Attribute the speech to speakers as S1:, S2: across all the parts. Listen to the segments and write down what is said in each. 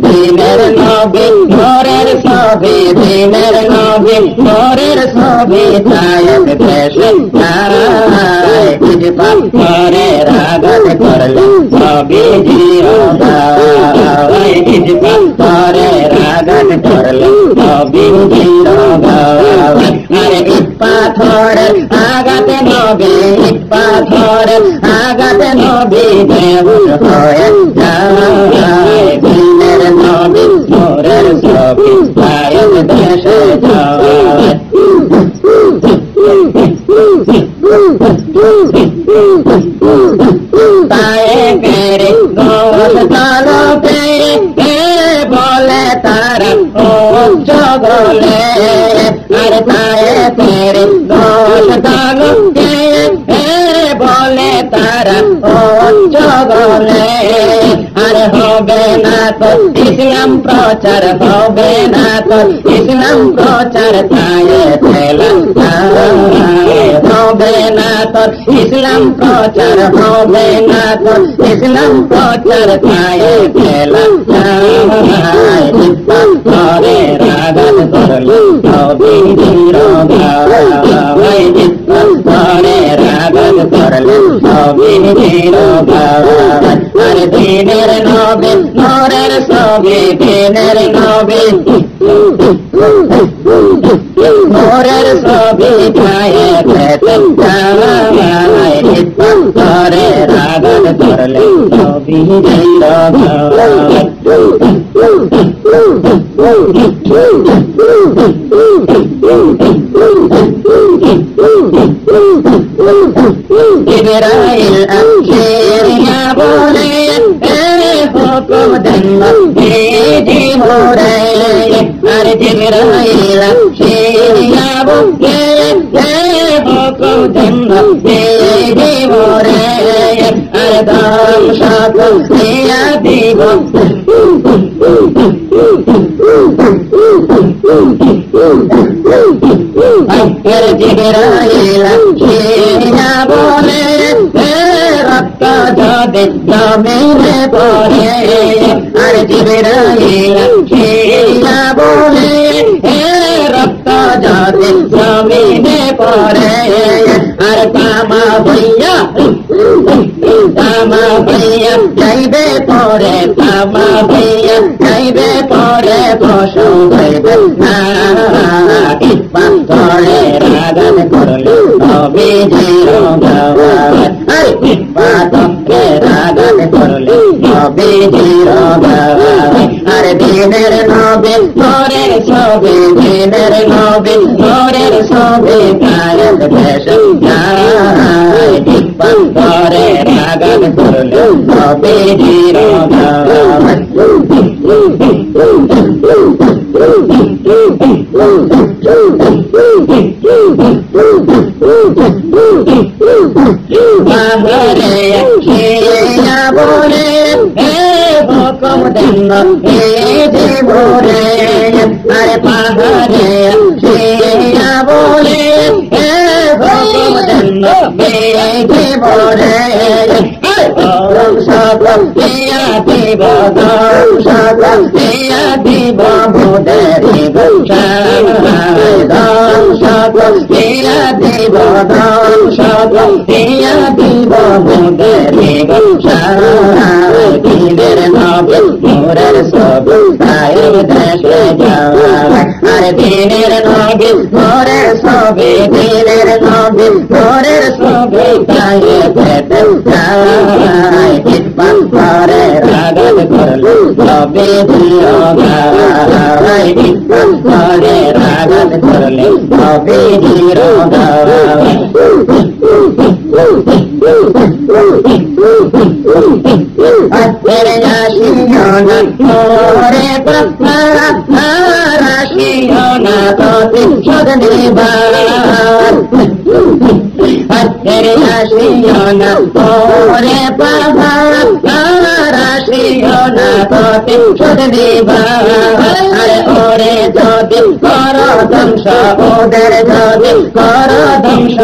S1: দিনের নবী নূরের ছবি, দিনের নবী নূরের ছবি, তায়েব দেশে নাই ঈদ পাথরের আঘাত করলে নবীজির গাওয়ায়, ঈদ পাথরের আঘাত করলে নবীজির গাওয়ায়। আরে ঈদ পাথরের আঘাতে নবী, ঈদ পাথরের আঘাতে নবী বেহুশ হয়ে যায়। দিনের নবী নূরের ছবি, তায়েব দেশে যায়। তায়েবের গোশ তালো পেয়ে বলে তারা উচ্চ গলে, আর তায়েবের গোশ তালো পেয়ে বলে তারা উচ্চ গলে। আর হবে না তো ইসলাম প্রচার, হবে না তো ইসলাম প্রচার, তায়েব হবে না তো ইসলাম প্রচার, হবে না তো ইসলাম প্রচার, তায়েব পাথরের আঘাত করলে নবীজির গাওয়ায়, পাথরের আঘাত করলে নবীজির গাওয়ায়। আর দিনের নবী নূরের ছবি, দিনের নবী নূরের ছবি, তায়েব গাওয়ায়, পাথরের আঘাত করলে নবীজির গাওয়ায়। জিবরাইল আসিয়া বলে হুকুম দেন নবীজি মোরে, আর জিবরাইল আসিয়া বলে হুকুম দেন নবীজি মোরে, আর ধ্বংস করিয়া দিব আর জিবরাইল আসিয়া বলে রক্ত যদি জমিনে পড়ে, আর জিবরাইল আসিয়া বলে রক্ত যদি জমিনে পড়ে, আর তামা ভইয়া যাইবে পরে, তামা ভইয়া যাইবে পরে, পশু হইবে না। ঈদ পাথরের আঘাত করলে নবীজির গাওয়ায়, ঈদ পাথরের আঘাত করলে নবীজির গাওয়ায়। আর দিনের নবী নূরের ছবি, দিনের নবী নূরের ছবি, তায়েব দেশে যায়। ঈদ পাথরের আঘাত করলে নবীজির গাওয়ায়। বাহারে আসিয়া বলে হুকুম দেন নবীজি মোরে, আরে পাহাড়ে আসিয়া বলে হুকুম দেন নবীজি মোরে, ধ্বংস করিয়া দিব, ধ্বংস করিয়া দিব মোদের গোসাই, ধ্বংস করিয়া দিব, ধ্বংস করিয়া দিব মোদের গোসাই। দিনের নবী নূরের ছবি, তায়েব দেশে যায়। আর দিনের নবী নূরের ছবি, দিনের নবী নূরের ছবি, তায়েব দেশে যায়। ঈদ পাথরের আঘাত করলে নবীজির গাওয়ায়, ঈদ পাথরের আঘাত করলে নবীজির গাওয়ায়। আসিও না মোরে পাপা, আসিও না প্রতিশোধ নিবার, আসিও না মোরে পাপা, আসিও না প্রতিশোধ নিবার। আরে ওরে যদি কর ধ্বংস, ওদের যদি কর ধ্বংস,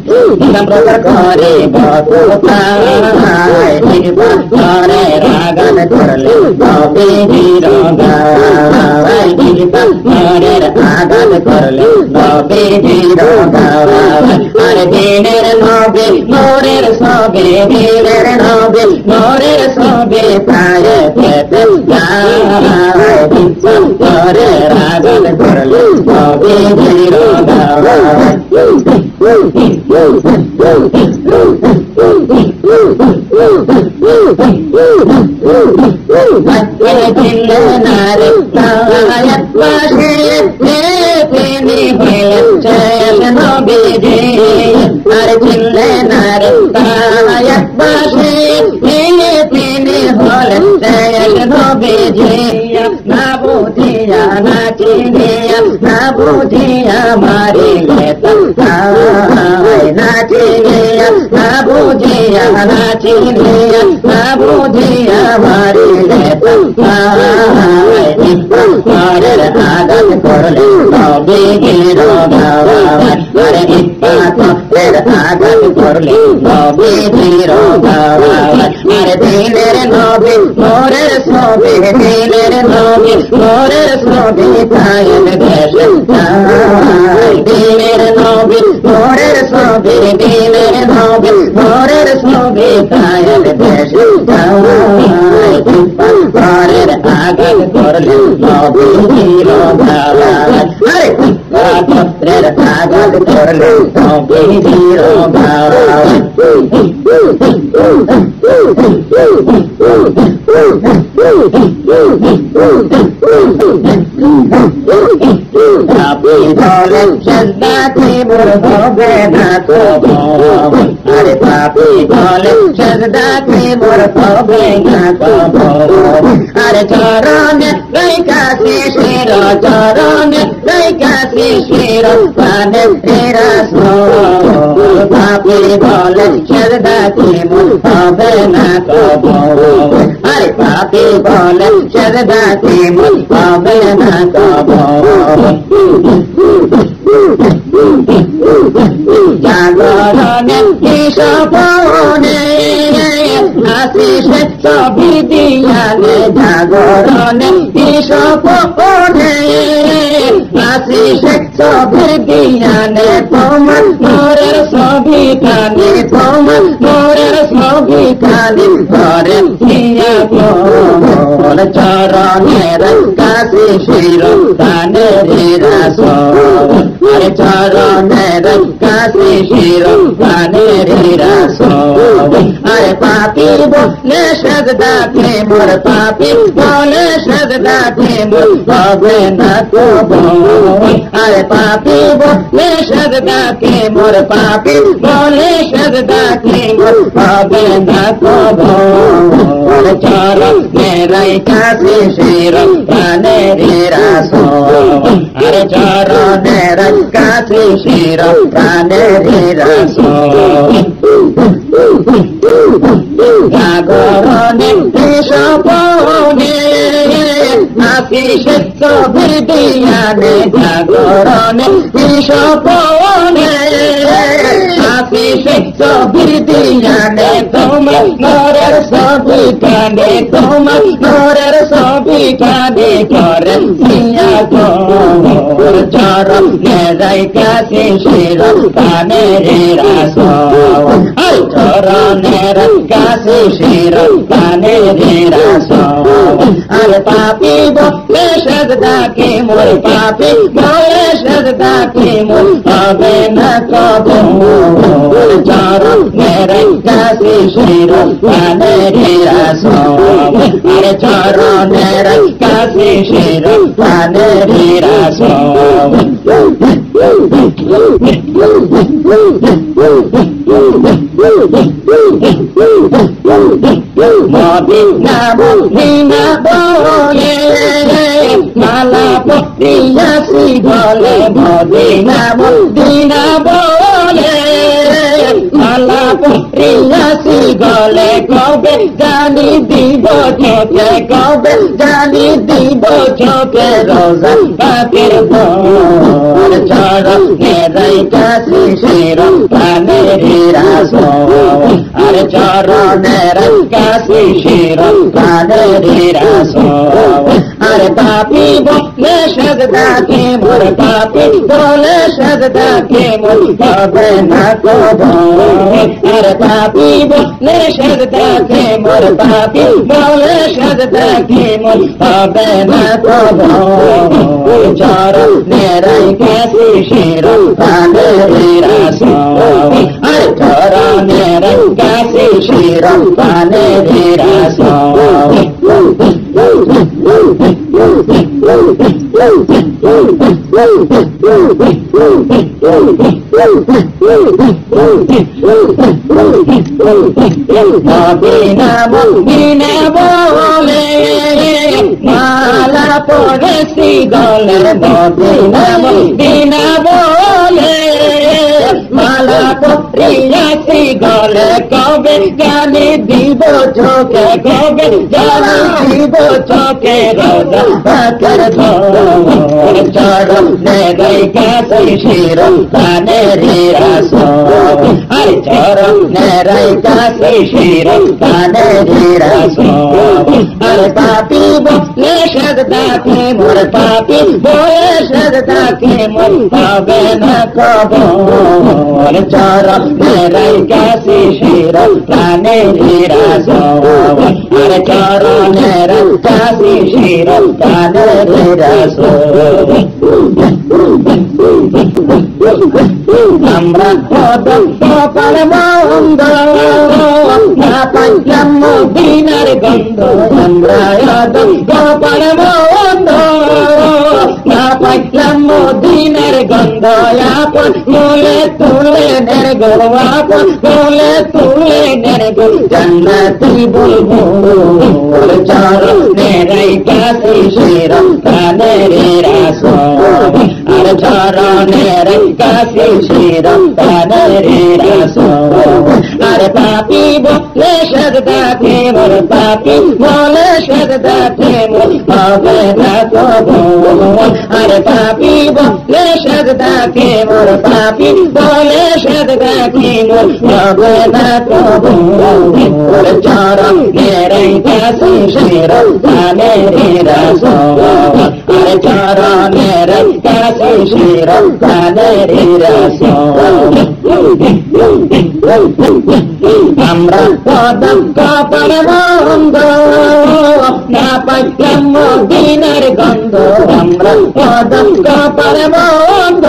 S1: ইসলাম প্রচার করে কোথায় নির্বাণ করে রাগান করলে নবীর গাওয়ায় নির্বাণ করে আগান করলে নবীর গাওয়ায় আর দিনের নবী নূরের সবে দিনের নবী নূরের সবে পায়ে পেতে যায় ইসলাম করে রাগান করলে নবীর গাওয়ায় চিনলে না রে নায়ক পাশে তিনি হইলেন শেষ নবীজি আর চিনলে না রে নায়ক পাশে তিনি হলেন শেষ নবীজি না বুঝিয়া না চিনিয়া না বুঝিয়া মারিলে না চিনিয়া না বুঝিয়া না চিনিয়া না বুঝিয়া মারিলে পারের আঘাত করলে নবীর গাওয়ায় আরে ইত্তাকের আঘাত করলে নবীর গাওয়ায় আরে দিনের নবী নূরের ছবি দিনের নবী নূরের ছবি কায়েম দেশে দিনের নবী নূরের ছবি দিনের নবী নূরের ছবি কায়েম দেশে পারের আঘাত করলে নবীর গাওয়ায় আরে পাত্রের আঘাত করলে নবীর গাওয়ায় আপনি বলেন সেজদাতে মোর হবে না কবর আরে পাপি বলেন সেজদাতে মোর হবে না কবর আরে চরণে রাইখা শিশির চরণে রাইখা শিশির প্রাণে রাসূল পাপি বলেন সেজদাতে মোর হবে না কবর আরে পাপি বলেন সেজদাতে মোর হবে না কবর জাগরণে সপনে আশিস ছবি দিয়ালে জাগরণে সপনে আশিস ছবি দিয়ালে তোমার মোরের ছবি কানে তোমার মোরের ছবি কানে ঘরে দিয়া মোর চরণের কাছে শির কানে রাসূল আরে চরণের কাছে শির কানে রাসূল আরে পাপি বলে সেজদাতে মোর পাপি বলে সেজদাতে মোর হবে না কবর আরে পাপি বলে সেজদাতে মোর পাপি বলে সেজদাতে মোর হবে না কবর চরণের কাছে শির কানে রাসূল আরে চরণের কাছে শির কানে রাসূল জাগরণে সপনে আশিস ছবি দিয়ালে জাগরণে সপনে আশিস ছবি দিয়ালে তোমার মোরের ছবি কানে তোমার মোরের ছবি কানে করে দিয়া তোর চরণে রাইখা শিশির কানে রাসূল চরণের কাছে শির কানে রাসূল আর পাপি বলে সেজদাতে মোর পাপি বলে সেজদাতে মোর হবে না কবর চরণের কাছে শির কানে রাসূল আর চরণের কাছে শির কানে রাসূল মদিনা মদিনা বলে মালা পড়িয়াছি বলে মদিনা মদিনা বলে মালা পরিয়াছি গলে কবে জানি দিব চোখে কবে জানি দিব চোখে রোজা পাকের ভোর চরণে রাইখাছি শির প্রাণের রাসূল আর চরণে রাইখাছি শির প্রাণের রাসূল আর পাপী বলে সাজদাকে মোর পাপী বলে সাজদাকে মোর হবে না কবুল আর পাপী বলে সাজদাকে মোর পাপী বলে সাজদাকে মোর হবে না কবুল চরণে রাইখাছি শির প্রাণের রাসূল আর চরণে রাইখাছি শির প্রাণের রাসূল মদিনা মদিনা বলে মালা পড়েছি গলে মদিনা মদিনা বলে মালা পড়িয়াছি গলে কবে জানি দিব চোখে কবে জানি দিব চোখে রোজা পাকের ভোর চরণে রাইখাছি শির প্রাণের রাসূল আর চরণে রাইখাছি শির প্রাণের রাসূল আর পাপী বলে সাজদাকে মোর পাপী বলে সাজদাকে মোর হবে না কবুল চরণে রাইখাছি শির প্রাণের রাসূল আর চরণে রাইখাছি শির প্রাণের রাসূল আমরা কপাল মন্দ না পাইলাম মদিনার গন্ধ আমরা কপাল মন্দ না পাইলাম মদিনার গন্ধ আপন বলে তুলে নের গো আপন বলে তুলে নের গো জান্নাতি বলবো চরণে রাইখাছি শির প্রাণের রাসূল আর চরণে রাইখাছি শির প্রাণের রাসূল আর পাপী বলে সাজদাকে মোর পাপী বলে সাজদাকে মোর হবে না কবুল আর পাপী বলে সাজদাকে মোর পাপী বলে সাজদাকে মোর হবে না কবুল চরণে রাইখাছি শির প্রাণের রাসূল আর চরণে রাইখাছি শির প্রাণের রাসূল আমরা কপাল মন্দ না পাইলাম মদিনার গন্ধ আমরা কপাল মন্দ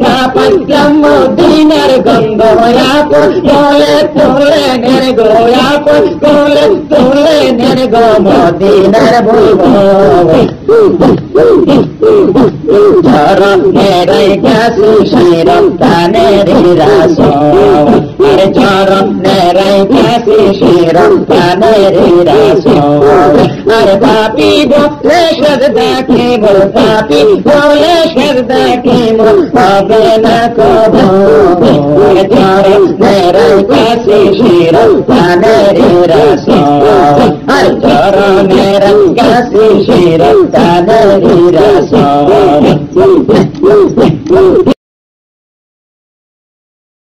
S1: না পাইলাম মদিনার গন্ধ আপন বলে তুলে নের গো আপন বলে তুলে নের গো মদিনার বলবো চরণে রাইখাছি শির প্রাণের রাসূল আর চরণে রাইখাছি শির প্রাণের রাসূল আর পাপী বলে সাজদাকে মোর পাপী বলে সাজদাকে মোর হবে না কবুল চরণে রাইখাছি শির প্রাণের রাসূল আর চরণে রাইখাছি শির প্রাণের রাসূল